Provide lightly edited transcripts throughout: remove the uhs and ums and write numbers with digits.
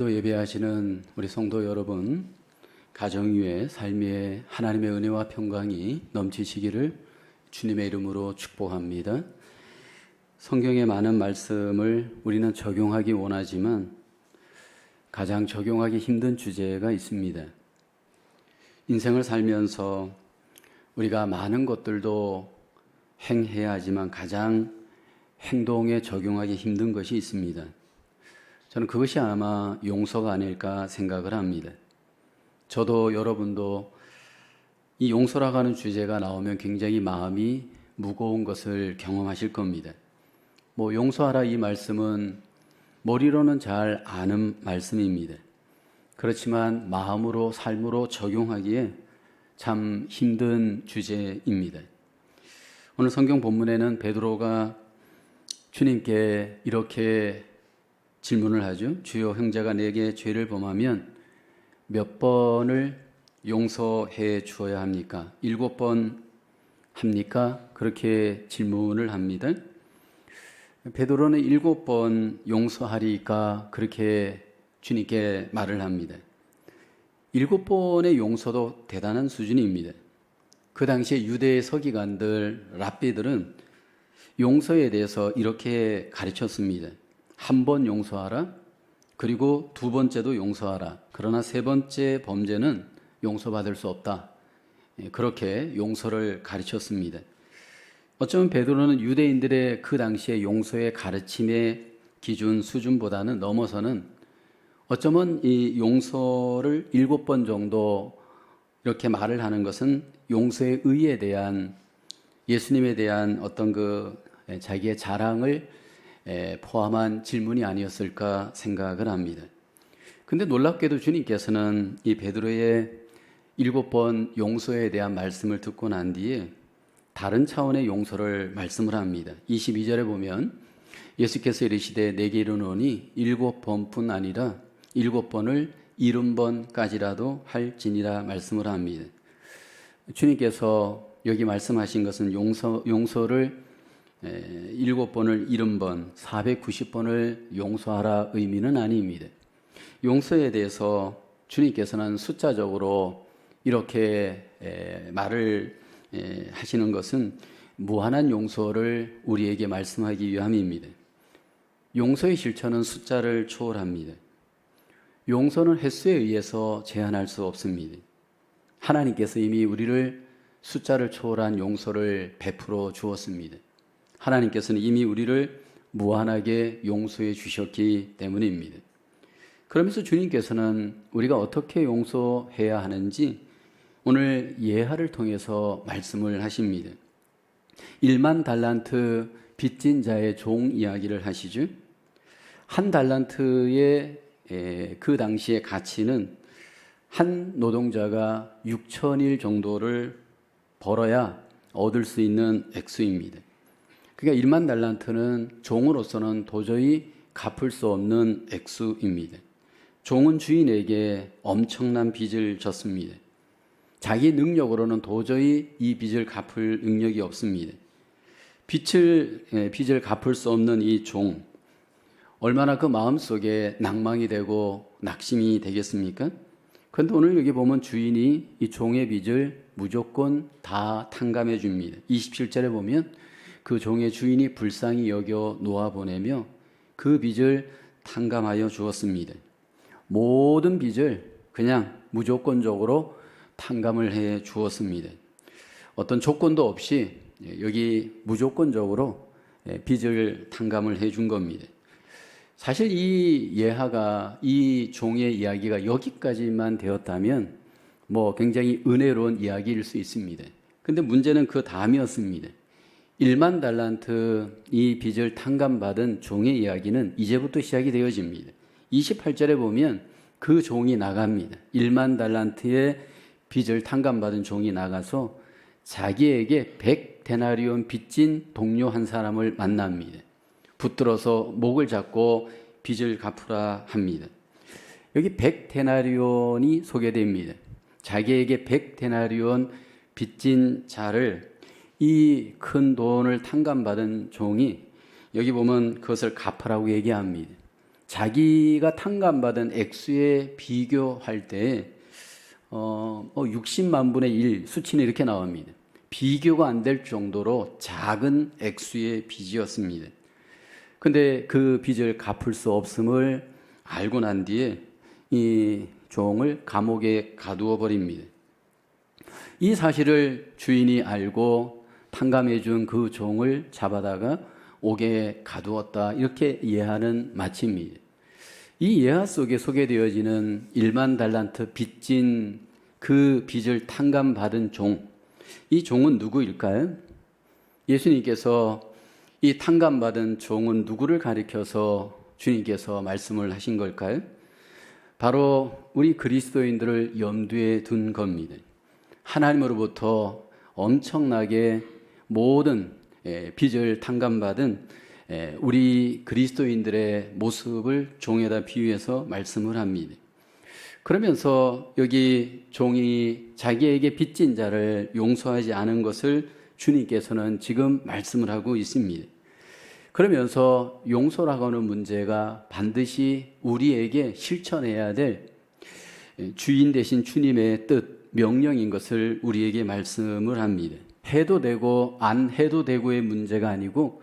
또 예배하시는 우리 성도 여러분, 가정 위에 삶 위에 하나님의 은혜와 평강이 넘치시기를 주님의 이름으로 축복합니다. 성경의 많은 말씀을 우리는 적용하기 원하지만 가장 적용하기 힘든 주제가 있습니다. 인생을 살면서 우리가 많은 것들도 행해야 하지만 가장 행동에 적용하기 힘든 것이 있습니다. 저는 그것이 아마 용서가 아닐까 생각을 합니다. 저도 여러분도 이 용서라고 하는 주제가 나오면 굉장히 마음이 무거운 것을 경험하실 겁니다. 용서하라 이 말씀은 머리로는 잘 아는 말씀입니다. 그렇지만 마음으로 삶으로 적용하기에 참 힘든 주제입니다. 오늘 성경 본문에는 베드로가 주님께 이렇게 질문을 하죠. 주여, 형제가 내게 죄를 범하면 몇 번을 용서해 주어야 합니까? 7번 합니까? 그렇게 질문을 합니다. 베드로는 7번 용서하리까 그렇게 주님께 말을 합니다. 7번의 용서도 대단한 수준입니다. 그 당시에 유대의 서기관들, 랍비들은 용서에 대해서 이렇게 가르쳤습니다. 한 번 용서하라, 그리고 두 번째도 용서하라. 그러나 세 번째 범죄는 용서받을 수 없다. 그렇게 용서를 가르쳤습니다. 어쩌면 베드로는 유대인들의 그 당시의 용서의 가르침의 기준 수준보다는 넘어서는 어쩌면 이 용서를 7번 정도 이렇게 말을 하는 것은 용서의 의에 대한, 예수님에 대한 어떤 자기의 자랑을 포함한 질문이 아니었을까 생각을 합니다. 근데 놀랍게도 주님께서는 이 베드로의 7번 용서에 대한 말씀을 듣고 난 뒤에 다른 차원의 용서를 말씀을 합니다. 22절에 보면 예수께서 이르시되 내게 이르노니 7번뿐 아니라 7번을 70번까지라도 할지니라 말씀을 합니다. 주님께서 여기 말씀하신 것은 용서를 7번을 70번, 490번을 용서하라 의미는 아닙니다. 용서에 대해서 주님께서는 숫자적으로 이렇게 말을 하시는 것은 무한한 용서를 우리에게 말씀하기 위함입니다. 용서의 실천은 숫자를 초월합니다. 용서는 횟수에 의해서 제한할 수 없습니다. 하나님께서 이미 우리를 숫자를 초월한 용서를 베풀어 주었습니다. 하나님께서는 이미 우리를 무한하게 용서해 주셨기 때문입니다. 그러면서 주님께서는 우리가 어떻게 용서해야 하는지 오늘 예화를 통해서 말씀을 하십니다. 1만 달란트 빚진 자의 종 이야기를 하시죠. 한 달란트의 그 당시의 가치는 한 노동자가 6천일 정도를 벌어야 얻을 수 있는 액수입니다. 그러니까 1만 달란트는 종으로서는 도저히 갚을 수 없는 액수입니다. 종은 주인에게 엄청난 빚을 졌습니다. 자기 능력으로는 도저히 이 빚을 갚을 능력이 없습니다. 빚을 갚을 수 없는 이 종, 얼마나 그 마음속에 낭망이 되고 낙심이 되겠습니까? 그런데 오늘 여기 보면 주인이 이 종의 빚을 무조건 다 탕감해 줍니다. 27절에 보면 그 종의 주인이 불쌍히 여겨 놓아보내며 그 빚을 탕감하여 주었습니다. 모든 빚을 그냥 무조건적으로 탕감을 해 주었습니다. 어떤 조건도 없이 여기 무조건적으로 빚을 탕감을 해 준 겁니다. 사실 이 예화가, 이 종의 이야기가 여기까지만 되었다면 굉장히 은혜로운 이야기일 수 있습니다. 근데 문제는 그 다음이었습니다. 1만 달란트 이 빚을 탕감받은 종의 이야기는 이제부터 시작이 되어집니다. 28절에 보면 그 종이 나갑니다. 1만 달란트의 빚을 탕감받은 종이 나가서 자기에게 100데나리온 빚진 동료 한 사람을 만납니다. 붙들어서 목을 잡고 빚을 갚으라 합니다. 여기 100데나리온이 소개됩니다. 자기에게 100데나리온 빚진 자를, 이 큰 돈을 탕감받은 종이 여기 보면 그것을 갚으라고 얘기합니다. 자기가 탕감받은 액수에 비교할 때 60만 분의 1 수치는 이렇게 나옵니다. 비교가 안 될 정도로 작은 액수의 빚이었습니다. 근데 그 빚을 갚을 수 없음을 알고 난 뒤에 이 종을 감옥에 가두어 버립니다. 이 사실을 주인이 알고 탕감해 준 그 종을 잡아다가 옥에 가두었다, 이렇게 이해하는 마치입니다. 이 예화 속에 소개되어지는 1만 달란트 빚진 그 빚을 탕감받은 종, 이 종은 누구일까요? 예수님께서 이 탕감받은 종은 누구를 가리켜서 주님께서 말씀을 하신 걸까요? 바로 우리 그리스도인들을 염두에 둔 겁니다. 하나님으로부터 엄청나게 모든 빚을 탕감받은 우리 그리스도인들의 모습을 종에다 비유해서 말씀을 합니다. 그러면서 여기 종이 자기에게 빚진 자를 용서하지 않은 것을 주님께서는 지금 말씀을 하고 있습니다. 그러면서 용서라고 하는 문제가 반드시 우리에게 실천해야 될 주인 되신 주님의 뜻, 명령인 것을 우리에게 말씀을 합니다. 해도 되고 안 해도 되고의 문제가 아니고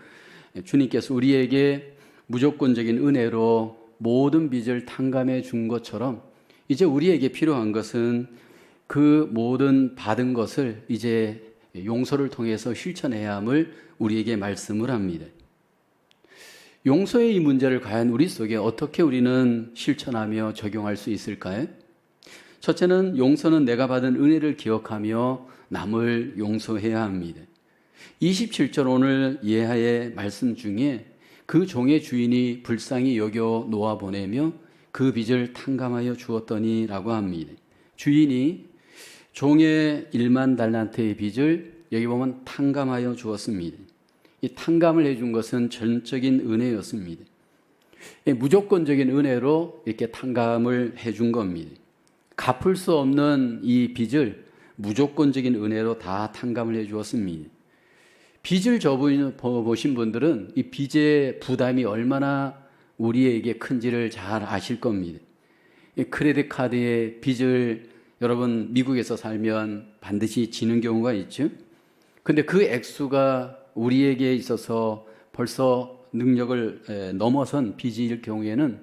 주님께서 우리에게 무조건적인 은혜로 모든 빚을 탕감해 준 것처럼 이제 우리에게 필요한 것은 그 모든 받은 것을 이제 용서를 통해서 실천해야 함을 우리에게 말씀을 합니다. 용서의 이 문제를 과연 우리 속에 어떻게 우리는 실천하며 적용할 수 있을까요? 첫째는 용서는 내가 받은 은혜를 기억하며 남을 용서해야 합니다. 27절 오늘 예하의 말씀 중에 그 종의 주인이 불쌍히 여겨 놓아보내며 그 빚을 탕감하여 주었더니 라고 합니다. 주인이 종의 1만 달란트의 빚을 여기 보면 탕감하여 주었습니다. 이 탕감을 해준 것은 전적인 은혜였습니다. 무조건적인 은혜로 이렇게 탕감을 해준 겁니다. 갚을 수 없는 이 빚을 무조건적인 은혜로 다 탕감을 해 주었습니다. 빚을 져보신 분들은 이 빚의 부담이 얼마나 우리에게 큰지를 잘 아실 겁니다. 크레딧 카드의 빚을 여러분 미국에서 살면 반드시 지는 경우가 있죠. 근데 그 액수가 우리에게 있어서 벌써 능력을 넘어선 빚일 경우에는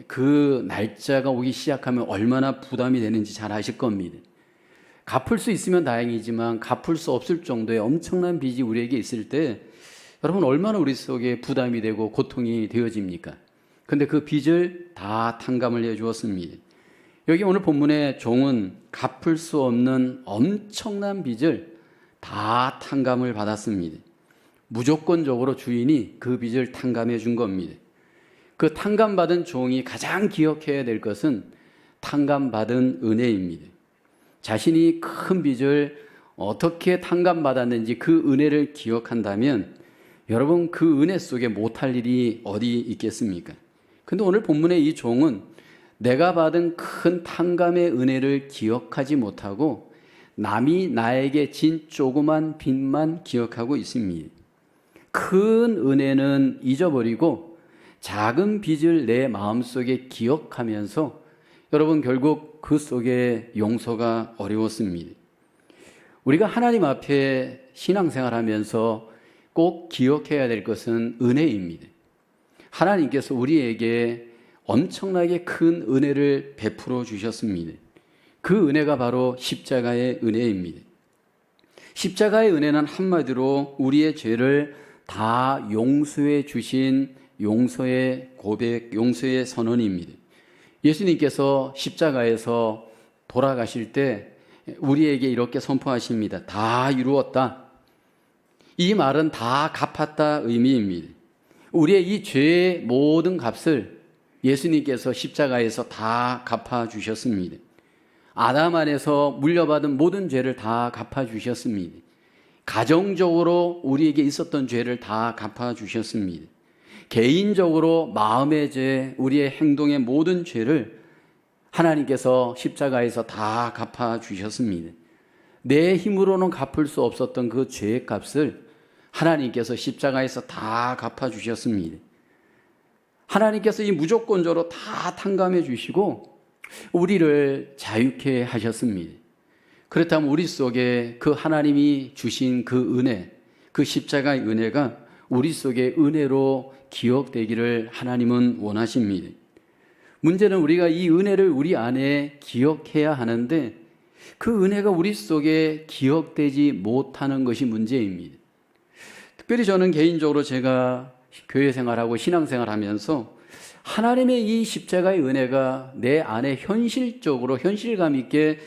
그 날짜가 오기 시작하면 얼마나 부담이 되는지 잘 아실 겁니다. 갚을 수 있으면 다행이지만 갚을 수 없을 정도의 엄청난 빚이 우리에게 있을 때 여러분 얼마나 우리 속에 부담이 되고 고통이 되어집니까? 근데 그 빚을 다 탕감을 해 주었습니다. 여기 오늘 본문의 종은 갚을 수 없는 엄청난 빚을 다 탕감을 받았습니다. 무조건적으로 주인이 그 빚을 탕감해 준 겁니다. 그 탕감받은 종이 가장 기억해야 될 것은 탕감받은 은혜입니다. 자신이 큰 빚을 어떻게 탕감받았는지 그 은혜를 기억한다면 여러분 그 은혜 속에 못할 일이 어디 있겠습니까? 근데 오늘 본문의 이 종은 내가 받은 큰 탕감의 은혜를 기억하지 못하고 남이 나에게 진 조그만 빚만 기억하고 있습니다. 큰 은혜는 잊어버리고 작은 빚을 내 마음속에 기억하면서 여러분 결국 그 속에 용서가 어려웠습니다. 우리가 하나님 앞에 신앙생활하면서 꼭 기억해야 될 것은 은혜입니다. 하나님께서 우리에게 엄청나게 큰 은혜를 베풀어 주셨습니다. 그 은혜가 바로 십자가의 은혜입니다. 십자가의 은혜는 한마디로 우리의 죄를 다 용서해 주신 용서의 고백, 용서의 선언입니다. 예수님께서 십자가에서 돌아가실 때 우리에게 이렇게 선포하십니다. 다 이루었다. 이 말은 다 갚았다 의미입니다. 우리의 이 죄의 모든 값을 예수님께서 십자가에서 다 갚아주셨습니다. 아담 안에서 물려받은 모든 죄를 다 갚아주셨습니다. 가정적으로 우리에게 있었던 죄를 다 갚아주셨습니다. 개인적으로 마음의 죄, 우리의 행동의 모든 죄를 하나님께서 십자가에서 다 갚아주셨습니다. 내 힘으로는 갚을 수 없었던 그 죄의 값을 하나님께서 십자가에서 다 갚아주셨습니다. 하나님께서 이 무조건적으로 다 탕감해 주시고 우리를 자유케 하셨습니다. 그렇다면 우리 속에 그 하나님이 주신 그 은혜, 그 십자가의 은혜가 우리 속에 은혜로 기억되기를 하나님은 원하십니다. 문제는 우리가 이 은혜를 우리 안에 기억해야 하는데 그 은혜가 우리 속에 기억되지 못하는 것이 문제입니다. 특별히 저는 개인적으로 제가 교회 생활하고 신앙생활하면서 하나님의 이 십자가의 은혜가 내 안에 현실적으로 현실감 있게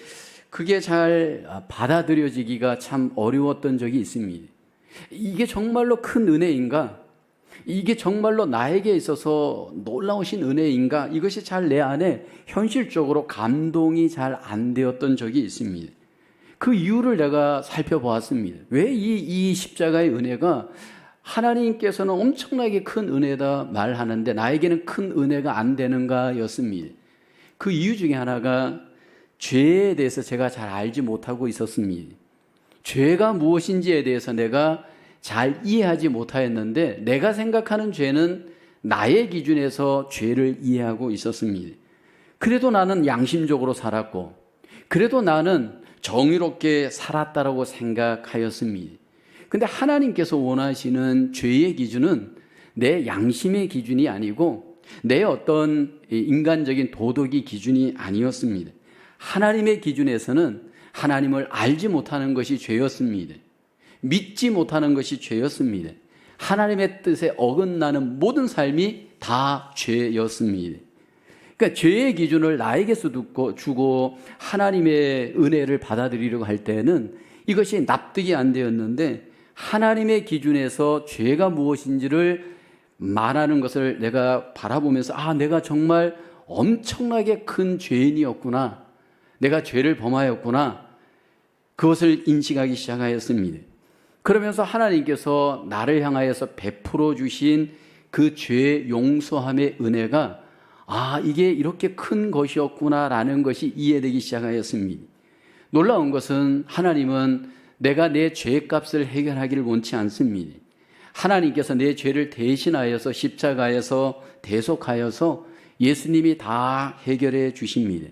그게 잘 받아들여지기가 참 어려웠던 적이 있습니다. 이게 정말로 큰 은혜인가? 이게 정말로 나에게 있어서 놀라우신 은혜인가? 이것이 잘 내 안에 현실적으로 감동이 잘 안 되었던 적이 있습니다. 그 이유를 내가 살펴보았습니다. 왜 이 십자가의 은혜가 하나님께서는 엄청나게 큰 은혜다 말하는데 나에게는 큰 은혜가 안 되는가 였습니다. 그 이유 중에 하나가 죄에 대해서 제가 잘 알지 못하고 있었습니다. 죄가 무엇인지에 대해서 내가 잘 이해하지 못하였는데 내가 생각하는 죄는 나의 기준에서 죄를 이해하고 있었습니다. 그래도 나는 양심적으로 살았고 그래도 나는 정의롭게 살았다라고 생각하였습니다. 근데 하나님께서 원하시는 죄의 기준은 내 양심의 기준이 아니고 내 어떤 인간적인 도덕의 기준이 아니었습니다. 하나님의 기준에서는 하나님을 알지 못하는 것이 죄였습니다. 믿지 못하는 것이 죄였습니다. 하나님의 뜻에 어긋나는 모든 삶이 다 죄였습니다. 그러니까 죄의 기준을 나에게서 주고 하나님의 은혜를 받아들이려고 할 때는 이것이 납득이 안 되었는데 하나님의 기준에서 죄가 무엇인지를 말하는 것을 내가 바라보면서 내가 정말 엄청나게 큰 죄인이었구나. 내가 죄를 범하였구나. 그것을 인식하기 시작하였습니다. 그러면서 하나님께서 나를 향하여서 베풀어 주신 그 죄 용서함의 은혜가 이게 이렇게 큰 것이었구나라는 것이 이해되기 시작하였습니다. 놀라운 것은 하나님은 내가 내 죄값을 해결하기를 원치 않습니다. 하나님께서 내 죄를 대신하여서 십자가에서 대속하여서 예수님이 다 해결해 주십니다.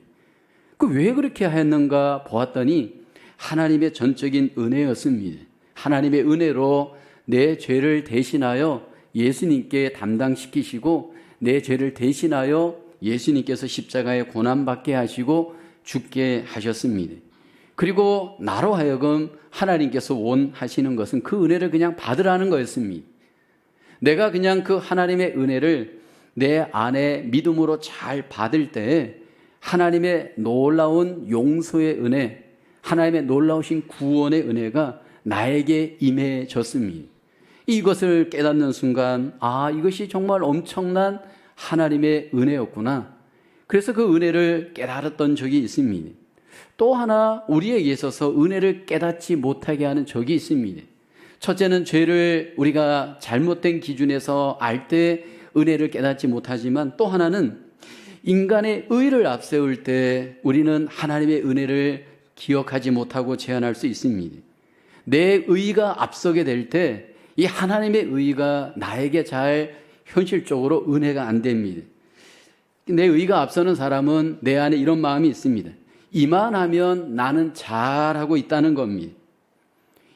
왜 그렇게 했는가 보았더니 하나님의 전적인 은혜였습니다. 하나님의 은혜로 내 죄를 대신하여 예수님께 담당시키시고 내 죄를 대신하여 예수님께서 십자가에 고난받게 하시고 죽게 하셨습니다. 그리고 나로 하여금 하나님께서 원하시는 것은 그 은혜를 그냥 받으라는 거였습니다. 내가 그냥 그 하나님의 은혜를 내 안에 믿음으로 잘 받을 때 하나님의 놀라운 용서의 은혜, 하나님의 놀라우신 구원의 은혜가 나에게 임해졌습니다. 이것을 깨닫는 순간 이것이 정말 엄청난 하나님의 은혜였구나. 그래서 그 은혜를 깨달았던 적이 있습니다. 또 하나 우리에게 있어서 은혜를 깨닫지 못하게 하는 적이 있습니다. 첫째는 죄를 우리가 잘못된 기준에서 알 때 은혜를 깨닫지 못하지만 또 하나는 인간의 의를 앞세울 때 우리는 하나님의 은혜를 기억하지 못하고 제한할 수 있습니다. 내 의가 앞서게 될 때 이 하나님의 의가 나에게 잘 현실적으로 은혜가 안 됩니다. 내 의가 앞서는 사람은 내 안에 이런 마음이 있습니다. 이만하면 나는 잘하고 있다는 겁니다.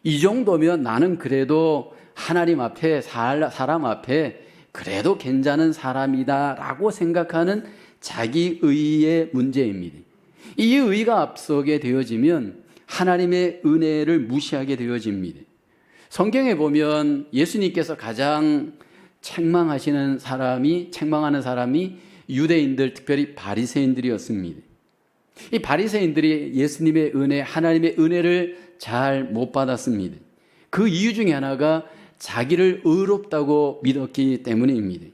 이 정도면 나는 그래도 하나님 앞에 사람 앞에 그래도 괜찮은 사람이다라고 생각하는 자기 의의 문제입니다. 이 의가 앞서게 되어지면 하나님의 은혜를 무시하게 되어집니다. 성경에 보면 예수님께서 가장 책망하는 사람이 유대인들, 특별히 바리새인들이었습니다. 이 바리새인들이 예수님의 은혜, 하나님의 은혜를 잘 못 받았습니다. 그 이유 중에 하나가 자기를 의롭다고 믿었기 때문입니다.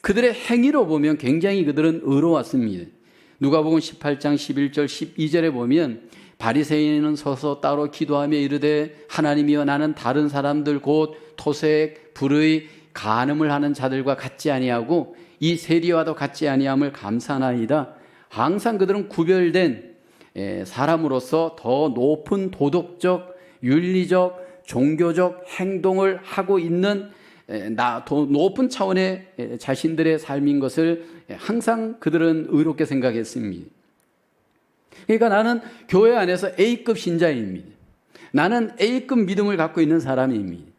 그들의 행위로 보면 굉장히 그들은 의로웠습니다. 누가복음 18장 11절 12절에 보면 바리새인은 서서 따로 기도하며 이르되 하나님이여 나는 다른 사람들 곧 토색, 불의, 간음을 하는 자들과 같지 아니하고 이 세리와도 같지 아니함을 감사하나이다. 항상 그들은 구별된 사람으로서 더 높은 도덕적, 윤리적, 종교적 행동을 하고 있는 높은 차원의 자신들의 삶인 것을 항상 그들은 의롭게 생각했습니다. 그러니까 나는 교회 안에서 A급 신자입니다. 나는 A급 믿음을 갖고 있는 사람입니다.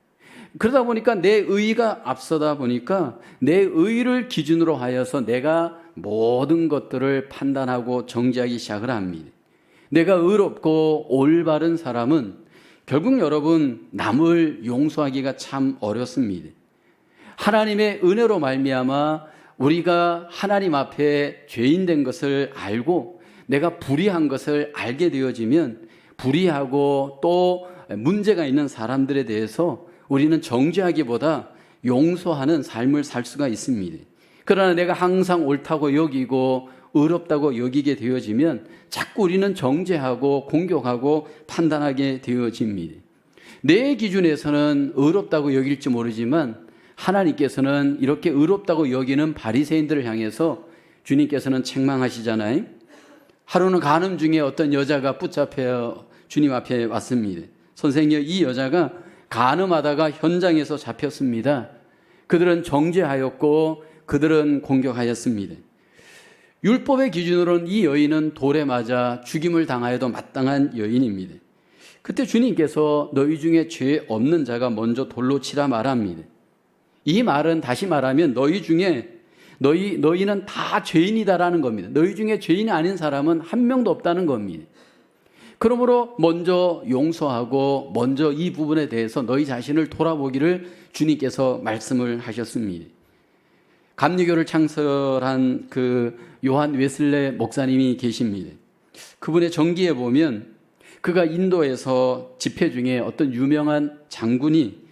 그러다 보니까 내 의의가 앞서다 보니까 내 의의를 기준으로 하여서 내가 모든 것들을 판단하고 정지하기 시작을 합니다. 내가 의롭고 올바른 사람은 결국 여러분 남을 용서하기가 참 어렵습니다. 하나님의 은혜로 말미암아 우리가 하나님 앞에 죄인 된 것을 알고 내가 불의한 것을 알게 되어지면 불의하고 또 문제가 있는 사람들에 대해서 우리는 정죄하기보다 용서하는 삶을 살 수가 있습니다. 그러나 내가 항상 옳다고 여기고 의롭다고 여기게 되어지면 자꾸 우리는 정죄하고 공격하고 판단하게 되어집니다. 내 기준에서는 의롭다고 여길지 모르지만 하나님께서는 이렇게 의롭다고 여기는 바리새인들을 향해서 주님께서는 책망하시잖아요. 하루는 간음 중에 어떤 여자가 붙잡혀 주님 앞에 왔습니다. 선생님, 이 여자가 간음하다가 현장에서 잡혔습니다. 그들은 정죄하였고 그들은 공격하였습니다. 율법의 기준으로는 이 여인은 돌에 맞아 죽임을 당하여도 마땅한 여인입니다. 그때 주님께서 너희 중에 죄 없는 자가 먼저 돌로 치라 말합니다. 이 말은 다시 말하면 너희는 다 죄인이다라는 겁니다. 너희 중에 죄인이 아닌 사람은 한 명도 없다는 겁니다. 그러므로 먼저 용서하고 먼저 이 부분에 대해서 너희 자신을 돌아보기를 주님께서 말씀을 하셨습니다. 감리교를 창설한 그 요한 웨슬레 목사님이 계십니다. 그분의 전기에 보면 그가 인도에서 집회 중에 어떤 유명한 장군이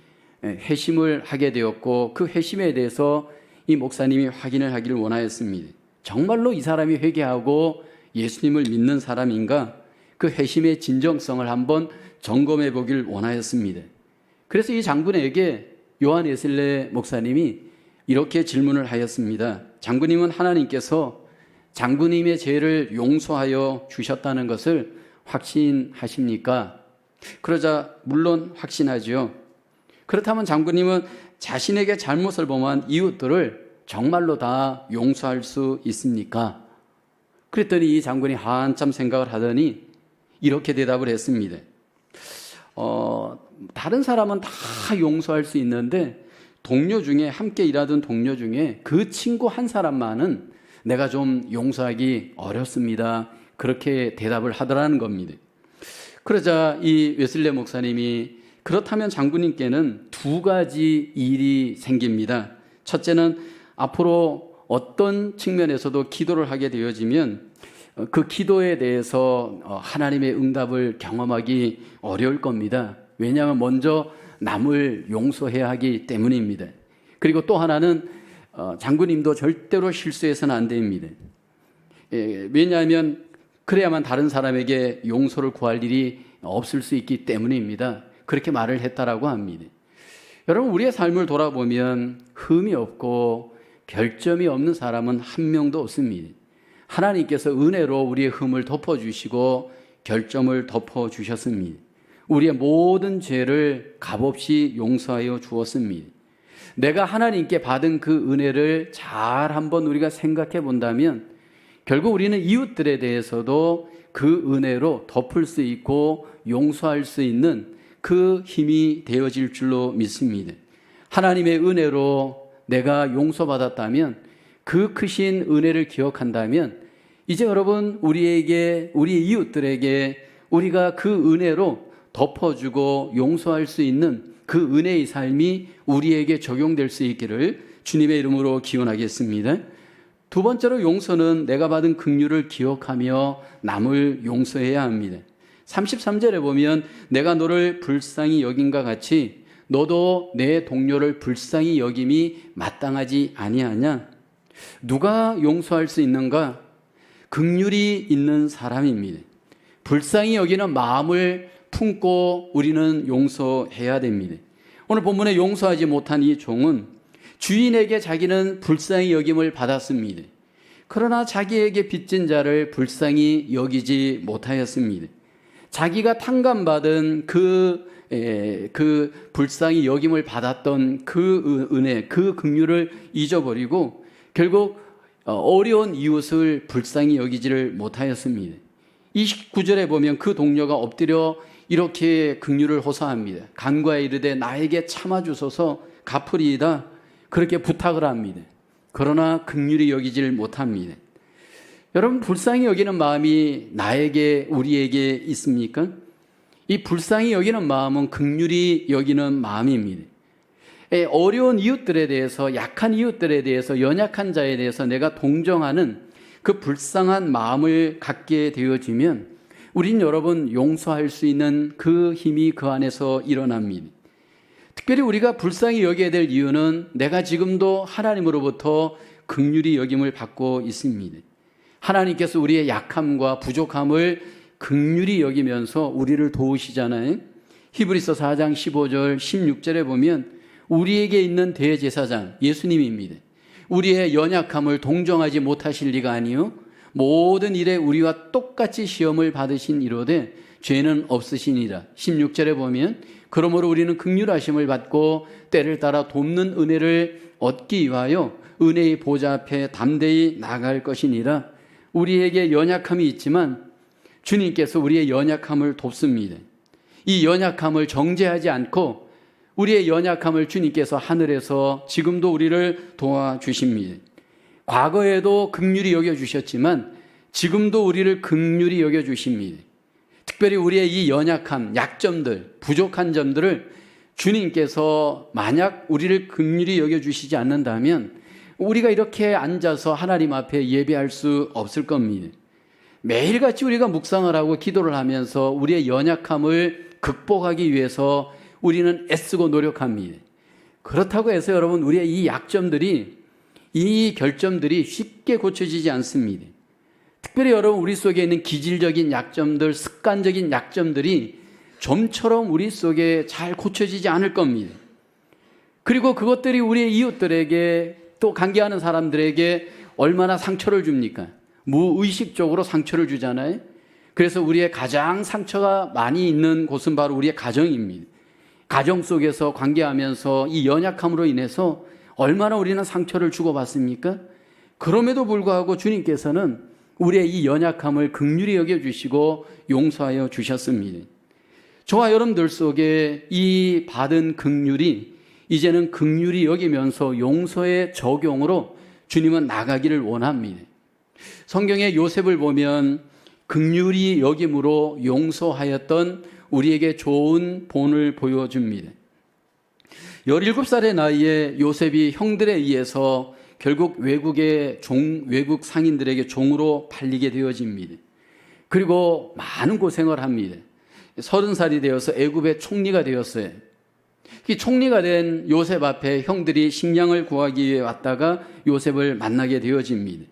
회심을 하게 되었고 그 회심에 대해서 이 목사님이 확인을 하기를 원하였습니다. 정말로 이 사람이 회개하고 예수님을 믿는 사람인가? 그 회심의 진정성을 한번 점검해 보길 원하였습니다. 그래서 이 장군에게 요한 웨슬레 목사님이 이렇게 질문을 하였습니다. 장군님은 하나님께서 장군님의 죄를 용서하여 주셨다는 것을 확신하십니까? 그러자 물론 확신하죠. 그렇다면 장군님은 자신에게 잘못을 범한 이웃들을 정말로 다 용서할 수 있습니까? 그랬더니 이 장군이 한참 생각을 하더니 이렇게 대답을 했습니다. 다른 사람은 다 용서할 수 있는데 동료 중에 함께 일하던 동료 중에 그 친구 한 사람만은 내가 좀 용서하기 어렵습니다. 그렇게 대답을 하더라는 겁니다. 그러자 이 웨슬레 목사님이 그렇다면 장군님께는 두 가지 일이 생깁니다. 첫째는 앞으로 어떤 측면에서도 기도를 하게 되어지면 그 기도에 대해서 하나님의 응답을 경험하기 어려울 겁니다. 왜냐하면 먼저 남을 용서해야 하기 때문입니다. 그리고 또 하나는 장군님도 절대로 실수해서는 안 됩니다. 왜냐하면 그래야만 다른 사람에게 용서를 구할 일이 없을 수 있기 때문입니다. 그렇게 말을 했다라고 합니다. 여러분, 우리의 삶을 돌아보면 흠이 없고 결점이 없는 사람은 한 명도 없습니다. 하나님께서 은혜로 우리의 흠을 덮어주시고 결점을 덮어주셨습니다. 우리의 모든 죄를 값없이 용서하여 주었습니다. 내가 하나님께 받은 그 은혜를 잘 한번 우리가 생각해 본다면 결국 우리는 이웃들에 대해서도 그 은혜로 덮을 수 있고 용서할 수 있는 그 힘이 되어질 줄로 믿습니다. 하나님의 은혜로 내가 용서받았다면 그 크신 은혜를 기억한다면 이제 여러분 우리의 이웃들에게 우리가 그 은혜로 덮어주고 용서할 수 있는 그 은혜의 삶이 우리에게 적용될 수 있기를 주님의 이름으로 기원하겠습니다. 두 번째로 용서는 내가 받은 긍휼을 기억하며 남을 용서해야 합니다. 33절에 보면 내가 너를 불쌍히 여긴과 같이 너도 내 동료를 불쌍히 여김이 마땅하지 아니하냐? 누가 용서할 수 있는가? 긍휼이 있는 사람입니다. 불쌍히 여기는 마음을 품고 우리는 용서해야 됩니다. 오늘 본문에 용서하지 못한 이 종은 주인에게 자기는 불쌍히 여김을 받았습니다. 그러나 자기에게 빚진 자를 불쌍히 여기지 못하였습니다. 자기가 탕감받은 그 그 불쌍히 여김을 받았던 그 은혜, 그 긍휼을 잊어버리고 결국 어려운 이웃을 불쌍히 여기지를 못하였습니다. 29절에 보면 그 동료가 엎드려 이렇게 긍휼을 호소합니다. 간과에 이르되 나에게 참아주소서 갚으리이다. 그렇게 부탁을 합니다. 그러나 긍휼히 여기지를 못합니다. 여러분, 불쌍히 여기는 마음이 나에게, 우리에게 있습니까? 이 불쌍히 여기는 마음은 긍휼히 여기는 마음입니다. 어려운 이웃들에 대해서, 약한 이웃들에 대해서, 연약한 자에 대해서 내가 동정하는 그 불쌍한 마음을 갖게 되어지면 우린 여러분 용서할 수 있는 그 힘이 그 안에서 일어납니다. 특별히 우리가 불쌍히 여겨야 될 이유는 내가 지금도 하나님으로부터 긍휼히 여김을 받고 있습니다. 하나님께서 우리의 약함과 부족함을 긍휼히 여기면서 우리를 도우시잖아요. 히브리서 4장 15절 16절에 보면 우리에게 있는 대제사장 예수님입니다. 우리의 연약함을 동정하지 못하실 리가 아니요 모든 일에 우리와 똑같이 시험을 받으신 이로되 죄는 없으시니라. 16절에 보면 그러므로 우리는 긍휼하심을 받고 때를 따라 돕는 은혜를 얻기 위하여 은혜의 보좌 앞에 담대히 나갈 것이니라. 우리에게 연약함이 있지만 주님께서 우리의 연약함을 돕습니다. 이 연약함을 정죄하지 않고 우리의 연약함을 주님께서 하늘에서 지금도 우리를 도와주십니다. 과거에도 긍휼히 여겨주셨지만 지금도 우리를 긍휼히 여겨주십니다. 특별히 우리의 이 연약함, 약점들, 부족한 점들을 주님께서 만약 우리를 긍휼히 여겨주시지 않는다면 우리가 이렇게 앉아서 하나님 앞에 예배할 수 없을 겁니다. 매일같이 우리가 묵상을 하고 기도를 하면서 우리의 연약함을 극복하기 위해서 우리는 애쓰고 노력합니다. 그렇다고 해서 여러분 우리의 이 약점들이, 이 결점들이 쉽게 고쳐지지 않습니다. 특별히 여러분 우리 속에 있는 기질적인 약점들, 습관적인 약점들이 점처럼 우리 속에 잘 고쳐지지 않을 겁니다. 그리고 그것들이 우리의 이웃들에게 또 관계하는 사람들에게 얼마나 상처를 줍니까? 무의식적으로 상처를 주잖아요. 그래서 우리의 가장 상처가 많이 있는 곳은 바로 우리의 가정입니다. 가정 속에서 관계하면서 이 연약함으로 인해서 얼마나 우리는 상처를 주고받습니까? 그럼에도 불구하고 주님께서는 우리의 이 연약함을 긍휼히 여겨주시고 용서하여 주셨습니다. 저와 여러분들 속에 이 받은 긍휼이 이제는 긍휼히 여기면서 용서의 적용으로 주님은 나가기를 원합니다. 성경의 요셉을 보면 긍휼히 여김으로 용서하였던 우리에게 좋은 본을 보여줍니다. 17살의 나이에 요셉이 형들에 의해서 결국 외국 상인들에게 종으로 팔리게 되어집니다. 그리고 많은 고생을 합니다. 30살이 되어서 애굽의 총리가 되었어요. 이 총리가 된 요셉 앞에 형들이 식량을 구하기 위해 왔다가 요셉을 만나게 되어집니다.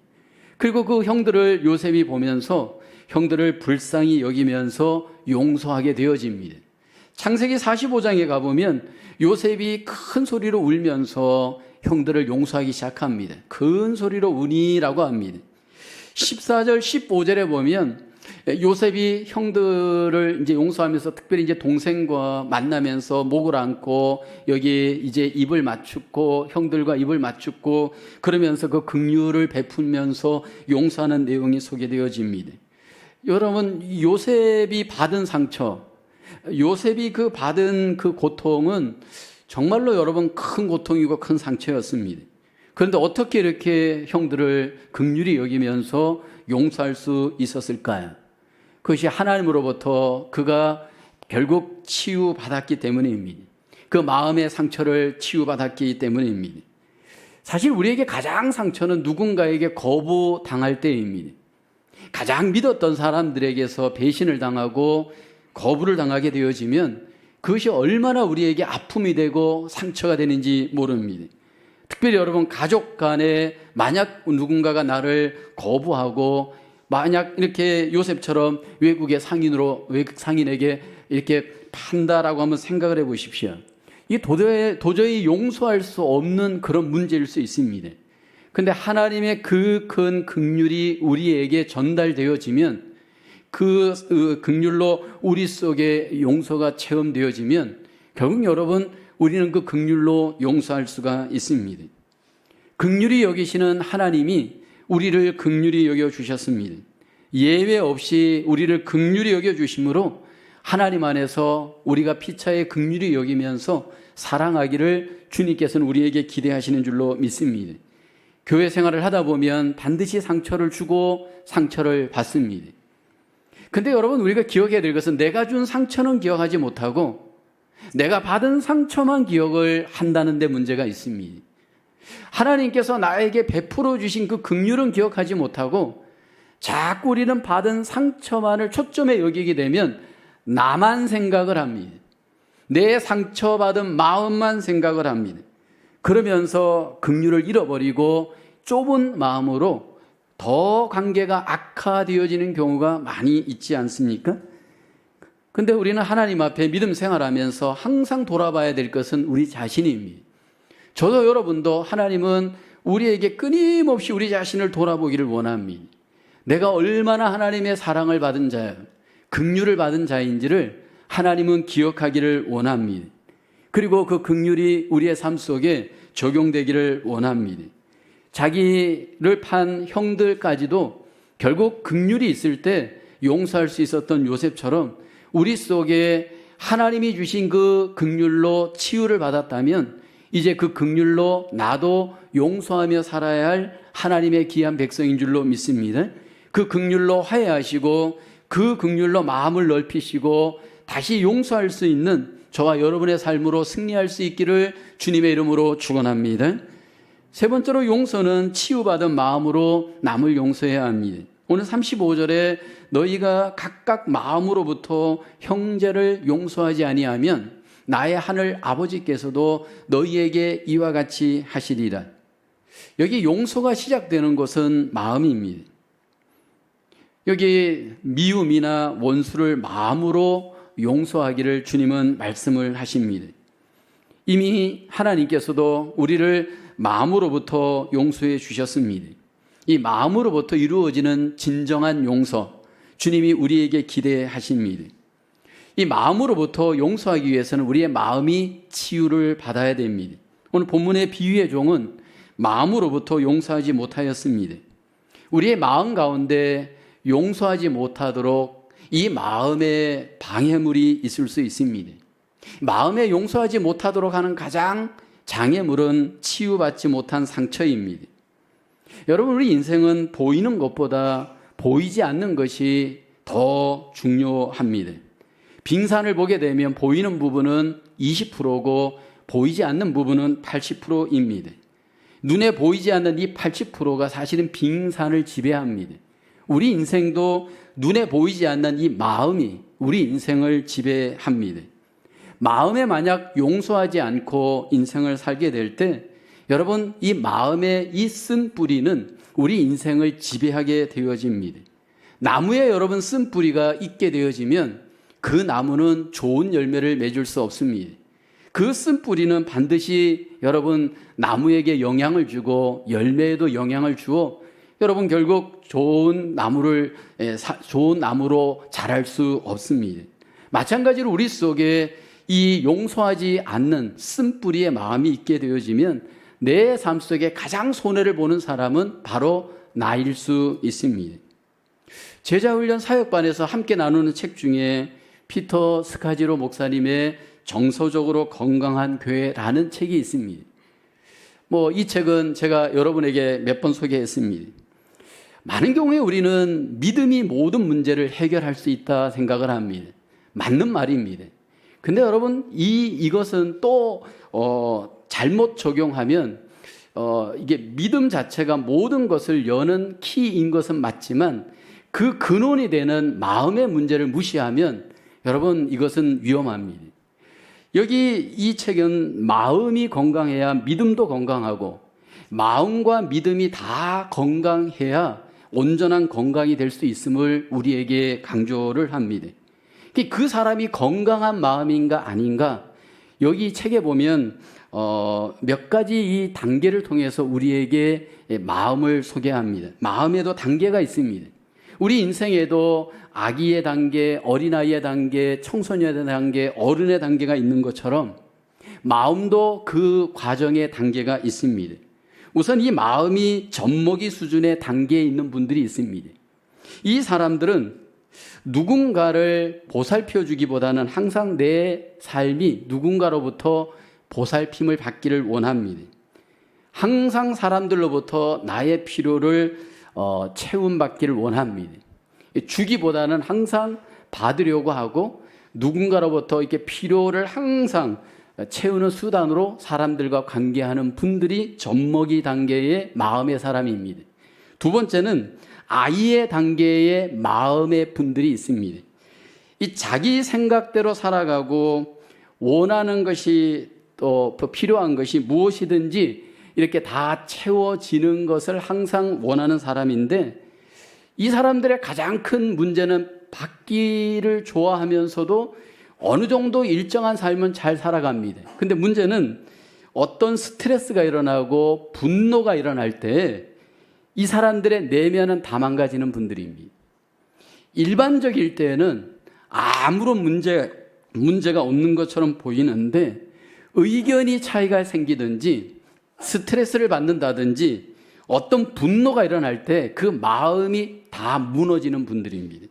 그리고 그 형들을 요셉이 보면서 형들을 불쌍히 여기면서 용서하게 되어집니다. 창세기 45장에 가보면 요셉이 큰 소리로 울면서 형들을 용서하기 시작합니다. 큰 소리로 우니라고 합니다. 14절, 15절에 보면 요셉이 형들을 이제 용서하면서 특별히 이제 동생과 만나면서 목을 안고 여기 이제 입을 맞추고 형들과 입을 맞추고 그러면서 그 긍휼을 베풀면서 용서하는 내용이 소개되어집니다. 여러분, 요셉이 받은 상처, 요셉이 그 받은 그 고통은 정말로 여러분 큰 고통이고 큰 상처였습니다. 그런데 어떻게 이렇게 형들을 긍휼히 여기면서 용서할 수 있었을까요? 그것이 하나님으로부터 그가 결국 치유받았기 때문입니다. 그 마음의 상처를 치유받았기 때문입니다. 사실 우리에게 가장 상처는 누군가에게 거부당할 때입니다. 가장 믿었던 사람들에게서 배신을 당하고 거부를 당하게 되어지면 그것이 얼마나 우리에게 아픔이 되고 상처가 되는지 모릅니다. 특별히 여러분 가족 간에 만약 누군가가 나를 거부하고 만약 이렇게 요셉처럼 외국 상인에게 이렇게 판다라고 한번 생각을 해 보십시오. 이게 도저히 용서할 수 없는 그런 문제일 수 있습니다. 그런데 하나님의 그 큰 긍휼이 우리에게 전달되어지면 그 긍휼로 우리 속에 용서가 체험되어지면 결국 여러분 우리는 그 긍휼로 용서할 수가 있습니다. 긍휼히 여기시는 하나님이 우리를 긍휼히 여겨 주셨습니다. 예외 없이 우리를 긍휼히 여겨 주심으로 하나님 안에서 우리가 피차에 긍휼히 여기면서 사랑하기를 주님께서는 우리에게 기대하시는 줄로 믿습니다. 교회 생활을 하다 보면 반드시 상처를 주고 상처를 받습니다. 근데 여러분 우리가 기억해야 될 것은 내가 준 상처는 기억하지 못하고 내가 받은 상처만 기억을 한다는 데 문제가 있습니다. 하나님께서 나에게 베풀어 주신 그 긍휼은 기억하지 못하고 자꾸 우리는 받은 상처만을 초점에 여기게 되면 나만 생각을 합니다. 내 상처받은 마음만 생각을 합니다. 그러면서 긍휼을 잃어버리고 좁은 마음으로 더 관계가 악화되어지는 경우가 많이 있지 않습니까? 근데 우리는 하나님 앞에 믿음 생활하면서 항상 돌아봐야 될 것은 우리 자신입니다. 저도 여러분도 하나님은 우리에게 끊임없이 우리 자신을 돌아보기를 원합니다. 내가 얼마나 하나님의 사랑을 받은 자야, 긍휼을 받은 자인지를 하나님은 기억하기를 원합니다. 그리고 그 긍휼이 우리의 삶 속에 적용되기를 원합니다. 자기를 판 형들까지도 결국 긍휼이 있을 때 용서할 수 있었던 요셉처럼 우리 속에 하나님이 주신 그 긍휼로 치유를 받았다면 이제 그 긍휼로 나도 용서하며 살아야 할 하나님의 귀한 백성인 줄로 믿습니다. 그 긍휼로 화해하시고 그 긍휼로 마음을 넓히시고 다시 용서할 수 있는 저와 여러분의 삶으로 승리할 수 있기를 주님의 이름으로 축원합니다. 세 번째로 용서는 치유받은 마음으로 남을 용서해야 합니다. 오늘 35절에 너희가 각각 마음으로부터 형제를 용서하지 아니하면 나의 하늘 아버지께서도 너희에게 이와 같이 하시리라. 여기 용서가 시작되는 것은 마음입니다. 여기 미움이나 원수를 마음으로 용서하기를 주님은 말씀을 하십니다. 이미 하나님께서도 우리를 마음으로부터 용서해 주셨습니다. 이 마음으로부터 이루어지는 진정한 용서, 주님이 우리에게 기대하십니다. 이 마음으로부터 용서하기 위해서는 우리의 마음이 치유를 받아야 됩니다. 오늘 본문의 비유의 종은 마음으로부터 용서하지 못하였습니다. 우리의 마음 가운데 용서하지 못하도록 이 마음에 방해물이 있을 수 있습니다. 마음에 용서하지 못하도록 하는 가장 장애물은 치유받지 못한 상처입니다. 여러분, 우리 인생은 보이는 것보다 보이지 않는 것이 더 중요합니다. 빙산을 보게 되면 보이는 부분은 20%고 보이지 않는 부분은 80%입니다. 눈에 보이지 않는 이 80%가 사실은 빙산을 지배합니다. 우리 인생도 눈에 보이지 않는 이 마음이 우리 인생을 지배합니다. 마음에 만약 용서하지 않고 인생을 살게 될 때 여러분, 이 마음의 이 쓴 뿌리는 우리 인생을 지배하게 되어집니다. 나무에 여러분 쓴 뿌리가 있게 되어지면 그 나무는 좋은 열매를 맺을 수 없습니다. 그 쓴 뿌리는 반드시 여러분 나무에게 영향을 주고 열매에도 영향을 주어 여러분 결국 좋은 나무로 자랄 수 없습니다. 마찬가지로 우리 속에 이 용서하지 않는 쓴뿌리의 마음이 있게 되어지면 내 삶 속에 가장 손해를 보는 사람은 바로 나일 수 있습니다. 제자훈련 사역반에서 함께 나누는 책 중에 피터 스카지로 목사님의 정서적으로 건강한 교회라는 책이 있습니다. 이 책은 제가 여러분에게 몇 번 소개했습니다. 많은 경우에 우리는 믿음이 모든 문제를 해결할 수 있다 생각을 합니다. 맞는 말입니다. 근데 여러분, 이것은 또 잘못 적용하면 이게 믿음 자체가 모든 것을 여는 키인 것은 맞지만 그 근원이 되는 마음의 문제를 무시하면 여러분 이것은 위험합니다. 여기 이 책은 마음이 건강해야 믿음도 건강하고 마음과 믿음이 다 건강해야 온전한 건강이 될 수 있음을 우리에게 강조를 합니다. 그 사람이 건강한 마음인가 아닌가, 여기 책에 보면 몇 가지 이 단계를 통해서 우리에게 마음을 소개합니다. 마음에도 단계가 있습니다. 우리 인생에도 아기의 단계, 어린아이의 단계, 청소년의 단계, 어른의 단계가 있는 것처럼 마음도 그 과정의 단계가 있습니다. 우선 이 마음이 젖먹이 수준의 단계에 있는 분들이 있습니다. 이 사람들은 누군가를 보살펴 주기보다는 항상 내 삶이 누군가로부터 보살핌을 받기를 원합니다. 항상 사람들로부터 나의 필요를 채움받기를 원합니다. 주기보다는 항상 받으려고 하고 누군가로부터 이렇게 필요를 항상 채우는 수단으로 사람들과 관계하는 분들이 젖먹이 단계의 마음의 사람입니다. 두 번째는 아이의 단계의 마음의 분들이 있습니다. 이 자기 생각대로 살아가고 원하는 것이 또 필요한 것이 무엇이든지 이렇게 다 채워지는 것을 항상 원하는 사람인데, 이 사람들의 가장 큰 문제는 받기를 좋아하면서도 어느 정도 일정한 삶은 잘 살아갑니다. 근데 문제는 어떤 스트레스가 일어나고 분노가 일어날 때 이 사람들의 내면은 다 망가지는 분들입니다. 일반적일 때는 아무런 문제가 없는 것처럼 보이는데 의견이 차이가 생기든지 스트레스를 받는다든지 어떤 분노가 일어날 때 그 마음이 다 무너지는 분들입니다.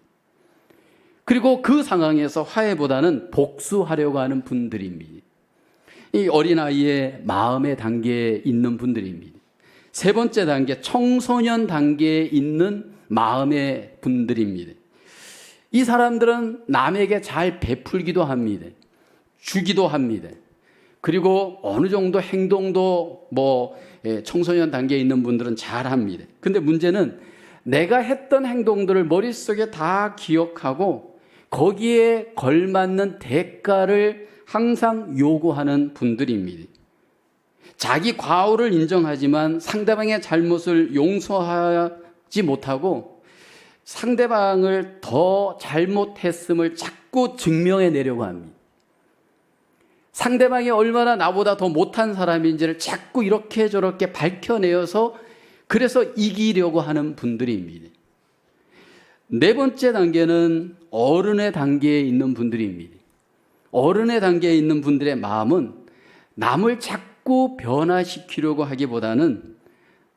그리고 그 상황에서 화해보다는 복수하려고 하는 분들입니다. 이 어린아이의 마음의 단계에 있는 분들입니다. 세 번째 단계, 청소년 단계에 있는 마음의 분들입니다. 이 사람들은 남에게 잘 베풀기도 합니다. 주기도 합니다. 그리고 어느 정도 행동도 청소년 단계에 있는 분들은 잘 합니다. 근데 문제는 내가 했던 행동들을 머릿속에 다 기억하고 거기에 걸맞는 대가를 항상 요구하는 분들입니다. 자기 과오를 인정하지만 상대방의 잘못을 용서하지 못하고 상대방을 더 잘못했음을 자꾸 증명해내려고 합니다. 상대방이 얼마나 나보다 더 못한 사람인지를 자꾸 이렇게 저렇게 밝혀내어서 그래서 이기려고 하는 분들입니다. 네 번째 단계는 어른의 단계에 있는 분들입니다. 어른의 단계에 있는 분들의 마음은 남을 자꾸 변화시키려고 하기보다는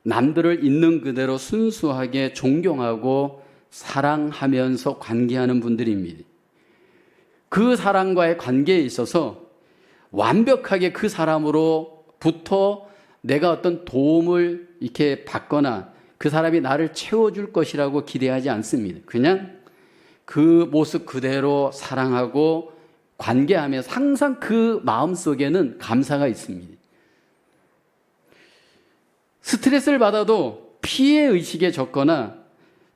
남들을 있는 그대로 순수하게 존경하고 사랑하면서 관계하는 분들입니다. 그 사람과의 관계에 있어서 완벽하게 그 사람으로부터 내가 어떤 도움을 이렇게 받거나 그 사람이 나를 채워줄 것이라고 기대하지 않습니다. 그냥 그 모습 그대로 사랑하고 관계하면서 항상 그 마음속에는 감사가 있습니다. 스트레스를 받아도 피해의식에 젖거나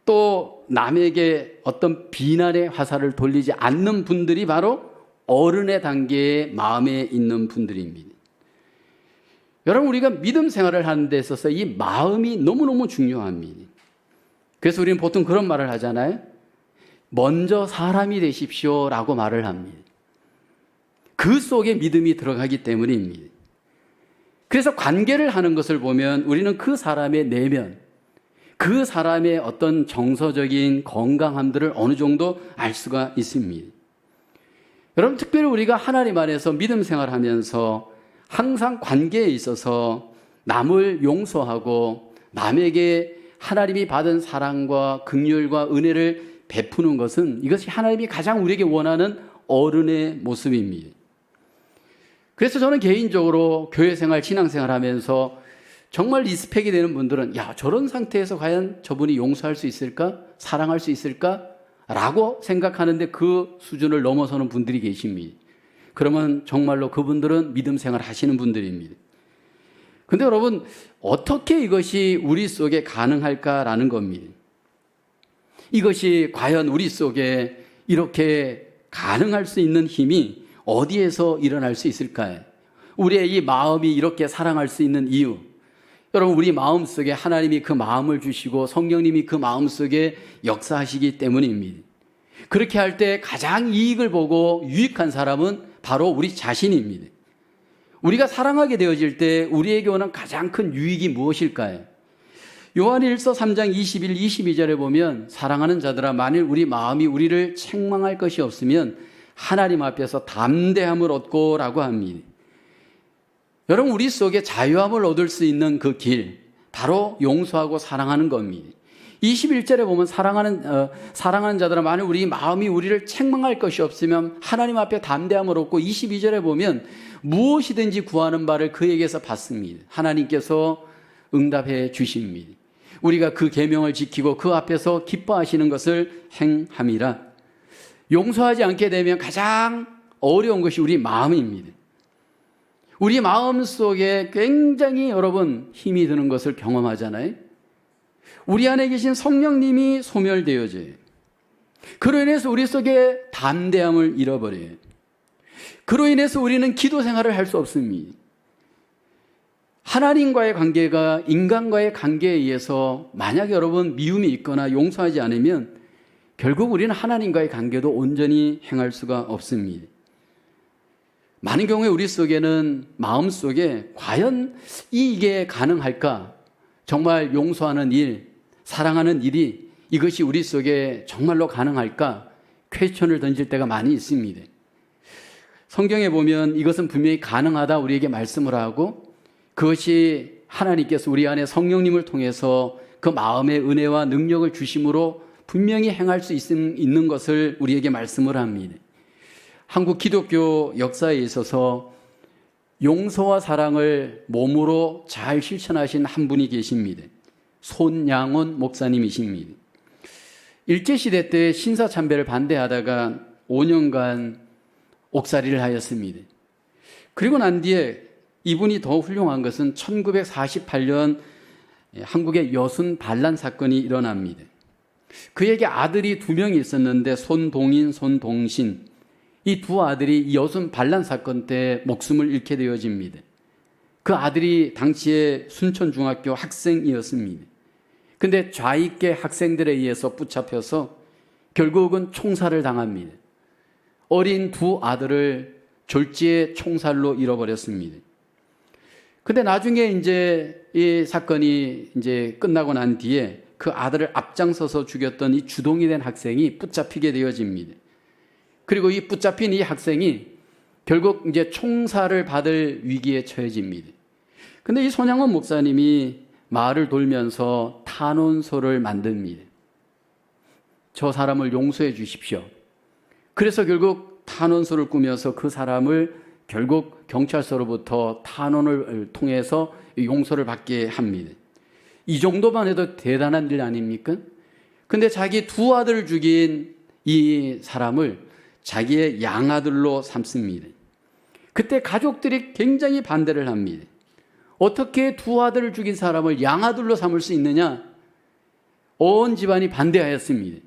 또 남에게 어떤 비난의 화살을 돌리지 않는 분들이 바로 어른의 단계의 마음에 있는 분들입니다. 여러분, 우리가 믿음 생활을 하는 데 있어서 이 마음이 너무너무 중요합니다. 그래서 우리는 보통 그런 말을 하잖아요. 먼저 사람이 되십시오 라고 말을 합니다. 그 속에 믿음이 들어가기 때문입니다. 그래서 관계를 하는 것을 보면 우리는 그 사람의 내면, 그 사람의 어떤 정서적인 건강함들을 어느 정도 알 수가 있습니다. 여러분, 특별히 우리가 하나님 안에서 믿음 생활하면서 항상 관계에 있어서 남을 용서하고 남에게 하나님이 받은 사랑과 긍휼과 은혜를 베푸는 것은 이것이 하나님이 가장 우리에게 원하는 어른의 모습입니다. 그래서 저는 개인적으로 교회 생활, 신앙 생활 하면서 정말 리스펙이 되는 분들은 저런 상태에서 과연 저분이 용서할 수 있을까? 사랑할 수 있을까? 라고 생각하는데 그 수준을 넘어서는 분들이 계십니다. 그러면 정말로 그분들은 믿음 생활 하시는 분들입니다. 근데 여러분, 어떻게 이것이 우리 속에 가능할까라는 겁니다. 이것이 과연 우리 속에 이렇게 가능할 수 있는 힘이 어디에서 일어날 수 있을까요? 우리의 이 마음이 이렇게 사랑할 수 있는 이유, 여러분, 우리 마음속에 하나님이 그 마음을 주시고 성령님이 그 마음속에 역사하시기 때문입니다. 그렇게 할 때 가장 이익을 보고 유익한 사람은 바로 우리 자신입니다. 우리가 사랑하게 되어질 때 우리에게 오는 가장 큰 유익이 무엇일까요? 요한일서 3장 21, 22절에 보면 사랑하는 자들아 만일 우리 마음이 우리를 책망할 것이 없으면 하나님 앞에서 담대함을 얻고 라고 합니다. 여러분, 우리 속에 자유함을 얻을 수 있는 그 길, 바로 용서하고 사랑하는 겁니다. 21절에 보면 사랑하는 자들아 만일 우리 마음이 우리를 책망할 것이 없으면 하나님 앞에 담대함을 얻고, 22절에 보면 무엇이든지 구하는 바를 그에게서 받습니다. 하나님께서 응답해 주십니다. 우리가 그 계명을 지키고 그 앞에서 기뻐하시는 것을 행함이라. 용서하지 않게 되면 가장 어려운 것이 우리 마음입니다. 우리 마음 속에 굉장히 여러분 힘이 드는 것을 경험하잖아요. 우리 안에 계신 성령님이 소멸되어져요. 그로 인해서 우리 속에 담대함을 잃어버려요. 그로 인해서 우리는 기도 생활을 할 수 없습니다. 하나님과의 관계가 인간과의 관계에 의해서 만약 여러분 미움이 있거나 용서하지 않으면 결국 우리는 하나님과의 관계도 온전히 행할 수가 없습니다. 많은 경우에 우리 속에는 마음 속에 과연 이게 가능할까? 정말 용서하는 일, 사랑하는 일이 이것이 우리 속에 정말로 가능할까? 퀘스천을 던질 때가 많이 있습니다. 성경에 보면 이것은 분명히 가능하다 우리에게 말씀을 하고, 그것이 하나님께서 우리 안에 성령님을 통해서 그 마음의 은혜와 능력을 주심으로 분명히 행할 수 있는 것을 우리에게 말씀을 합니다. 한국 기독교 역사에 있어서 용서와 사랑을 몸으로 잘 실천하신 한 분이 계십니다. 손양원 목사님이십니다. 일제시대 때 신사참배를 반대하다가 5년간 옥살이를 하였습니다. 그리고 난 뒤에 이분이 더 훌륭한 것은 1948년 한국의 여순 반란 사건이 일어납니다. 그에게 아들이 2명이 있었는데 손동인, 손동신, 이 두 아들이 여순 반란 사건 때 목숨을 잃게 되어집니다. 그 아들이 당시에 순천중학교 학생이었습니다. 근데 좌익계 학생들에 의해서 붙잡혀서 결국은 총살을 당합니다. 어린 두 아들을 졸지에 총살로 잃어버렸습니다. 근데 나중에 이제 이 사건이 이제 끝나고 난 뒤에 그 아들을 앞장서서 죽였던 이 주동이 된 학생이 붙잡히게 되어집니다. 그리고 이 붙잡힌 이 학생이 결국 이제 총살을 받을 위기에 처해집니다. 근데 이 손양원 목사님이 마을을 돌면서 탄원서를 만듭니다. 저 사람을 용서해 주십시오. 그래서 결국 탄원서를 꾸며서 그 사람을 결국 경찰서로부터 탄원을 통해서 용서를 받게 합니다. 이 정도만 해도 대단한 일 아닙니까? 근데 자기 두 아들을 죽인 이 사람을 자기의 양아들로 삼습니다. 그때 가족들이 굉장히 반대를 합니다. 어떻게 두 아들을 죽인 사람을 양아들로 삼을 수 있느냐? 온 집안이 반대하였습니다.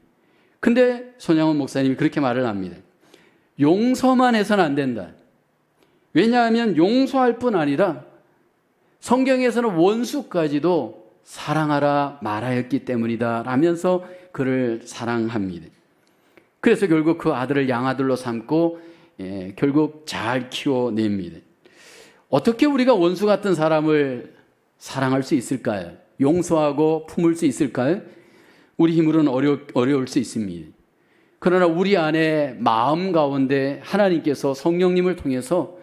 근데 손양원 목사님이 그렇게 말을 합니다. 용서만 해서는 안 된다. 왜냐하면 용서할 뿐 아니라 성경에서는 원수까지도 사랑하라 말하였기 때문이다 라면서 그를 사랑합니다. 그래서 결국 그 아들을 양아들로 삼고 결국 잘 키워냅니다. 어떻게 우리가 원수 같은 사람을 사랑할 수 있을까요? 용서하고 품을 수 있을까요? 우리 힘으로는 어려울 수 있습니다. 그러나 우리 안에 마음 가운데 하나님께서 성령님을 통해서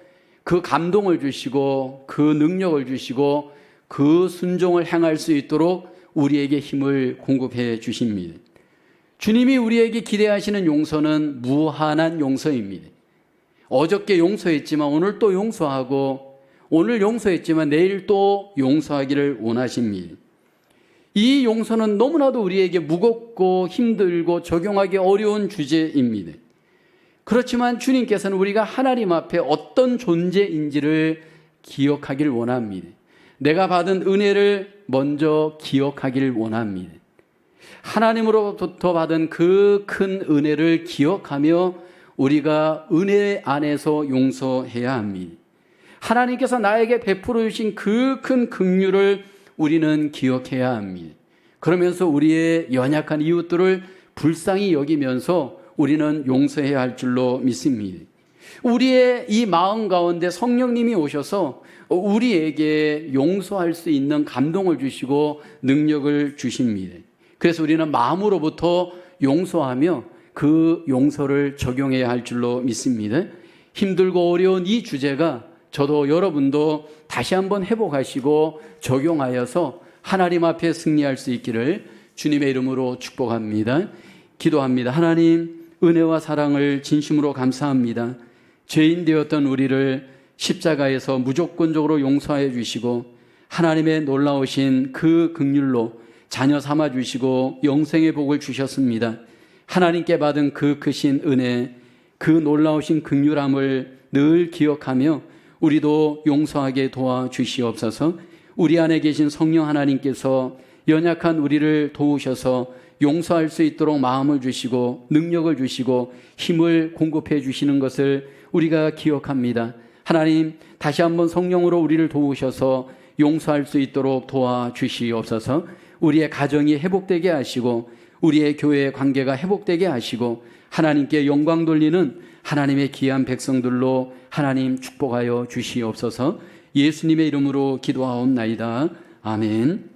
그 감동을 주시고 그 능력을 주시고 그 순종을 행할 수 있도록 우리에게 힘을 공급해 주십니다. 주님이 우리에게 기대하시는 용서는 무한한 용서입니다. 어저께 용서했지만 오늘 또 용서하고, 오늘 용서했지만 내일 또 용서하기를 원하십니다. 이 용서는 너무나도 우리에게 무겁고 힘들고 적용하기 어려운 주제입니다. 그렇지만 주님께서는 우리가 하나님 앞에 어떤 존재인지를 기억하기를 원합니다. 내가 받은 은혜를 먼저 기억하기를 원합니다. 하나님으로부터 받은 그 큰 은혜를 기억하며 우리가 은혜 안에서 용서해야 합니다. 하나님께서 나에게 베풀어 주신 그 큰 긍휼을 우리는 기억해야 합니다. 그러면서 우리의 연약한 이웃들을 불쌍히 여기면서 우리는 용서해야 할 줄로 믿습니다. 우리의 이 마음 가운데 성령님이 오셔서 우리에게 용서할 수 있는 감동을 주시고 능력을 주십니다. 그래서 우리는 마음으로부터 용서하며 그 용서를 적용해야 할 줄로 믿습니다. 힘들고 어려운 이 주제가 저도 여러분도 다시 한번 회복하시고 적용하여서 하나님 앞에 승리할 수 있기를 주님의 이름으로 축복합니다. 기도합니다. 하나님, 은혜와 사랑을 진심으로 감사합니다. 죄인 되었던 우리를 십자가에서 무조건적으로 용서해 주시고 하나님의 놀라우신 그 긍휼로 자녀 삼아 주시고 영생의 복을 주셨습니다. 하나님께 받은 그 크신 은혜, 그 놀라우신 긍휼함을 늘 기억하며 우리도 용서하게 도와주시옵소서. 우리 안에 계신 성령 하나님께서 연약한 우리를 도우셔서 용서할 수 있도록 마음을 주시고 능력을 주시고 힘을 공급해 주시는 것을 우리가 기억합니다. 하나님, 다시 한번 성령으로 우리를 도우셔서 용서할 수 있도록 도와주시옵소서. 우리의 가정이 회복되게 하시고 우리의 교회의 관계가 회복되게 하시고 하나님께 영광 돌리는 하나님의 귀한 백성들로 하나님 축복하여 주시옵소서. 예수님의 이름으로 기도하옵나이다. 아멘.